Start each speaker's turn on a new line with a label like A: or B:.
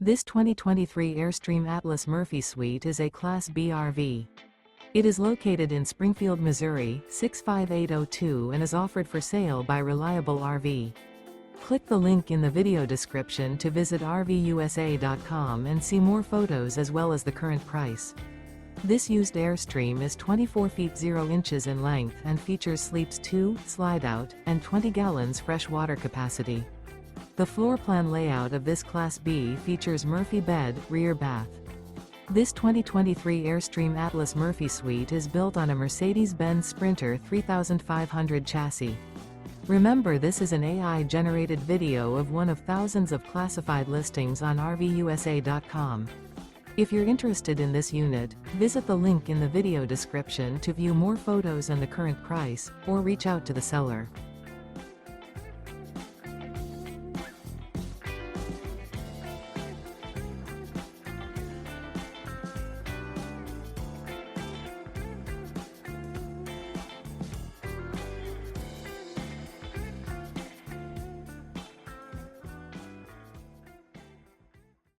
A: This 2023 Airstream Atlas Murphy Suite is a Class B RV. It is located in Springfield, Missouri, 65802 and is offered for sale by Reliable RV. Click the link in the video description to visit RVUSA.com and see more photos as well as the current price. This used Airstream is 24 feet 0 inches in length and features sleeps 2, Slideout, and 20 gallons fresh water capacity. The floor plan layout of this Class B features Murphy bed, rear bath. This 2023 Airstream Atlas Murphy Suite is built on a Mercedes-Benz Sprinter 3500 chassis. Remember, this is an AI-generated video of one of thousands of classified listings on RVUSA.com. If you're interested in this unit, visit the link in the video description to view more photos and the current price, or reach out to the seller.